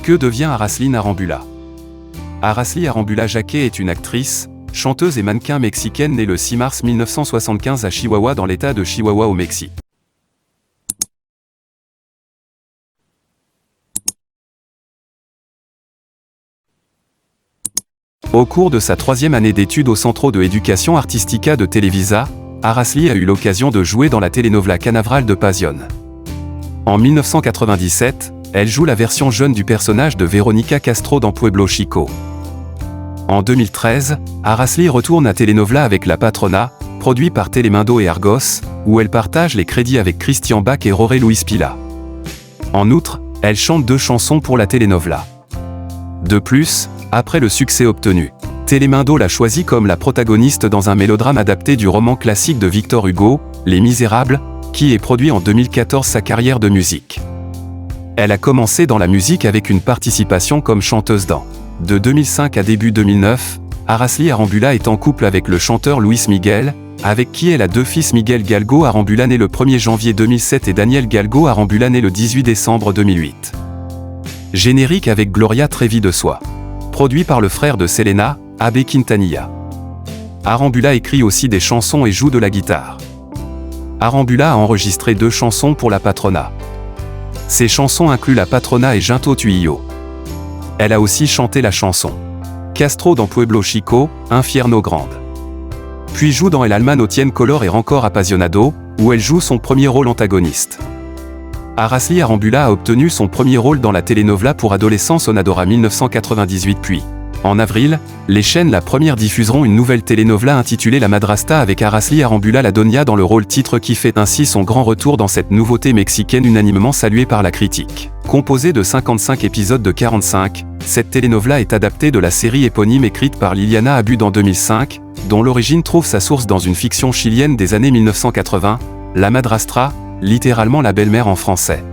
Que devient Aracely Arambula? Aracely Arambula Jaqué est une actrice, chanteuse et mannequin mexicaine née le 6 mars 1975 à Chihuahua dans l'État de Chihuahua au Mexique. Au cours de sa 3e année d'études au Centro de Educación Artística de Televisa, Aracely a eu l'occasion de jouer dans la telenovela Canaveral de Pasión. En 1997, elle joue la version jeune du personnage de Verónica Castro dans Pueblo Chico. En 2013, Aracely retourne à Telenovela avec La Patrona, produit par Telemundo et Argos, où elle partage les crédits avec Christian Bach et Jorge Luis Pila. En outre, elle chante 2 chansons pour la telenovela. De plus, après le succès obtenu, Telemundo l'a choisie comme la protagoniste dans un mélodrame adapté du roman classique de Victor Hugo, Les Misérables, qui est produit en 2014 sa carrière de musique. Elle a commencé dans la musique avec une participation comme chanteuse dans. De 2005 à début 2009, Aracely Arambula est en couple avec le chanteur Luis Miguel, avec qui elle a 2 fils, Miguel Galgo Arambula né le 1er janvier 2007 et Daniel Galgo Arambula né le 18 décembre 2008. Générique avec Gloria Trevi de Soi. Produit par le frère de Selena, Abe Quintanilla. Arambula écrit aussi des chansons et joue de la guitare. Arambula a enregistré 2 chansons pour La Patrona. Ces chansons incluent La Patrona et Junto Tuyo. Elle a aussi chanté la chanson Castro dans Pueblo Chico, Infierno Grande. Puis joue dans El Alma no tiene color et Rancor Apasionado, où elle joue son premier rôle antagoniste. Aracely Arambula a obtenu son premier rôle dans la telenovela pour adolescents Sonadora 1998 puis, en avril, les chaînes La Première diffuseront une nouvelle telenovela intitulée La Madrasta avec Aracely Arambula la Doña dans le rôle titre qui fait ainsi son grand retour dans cette nouveauté mexicaine unanimement saluée par la critique. Composée de 55 épisodes de 45, cette telenovela est adaptée de la série éponyme écrite par Liliana Abud en 2005, dont l'origine trouve sa source dans une fiction chilienne des années 1980, La Madrastra, littéralement la belle-mère en français.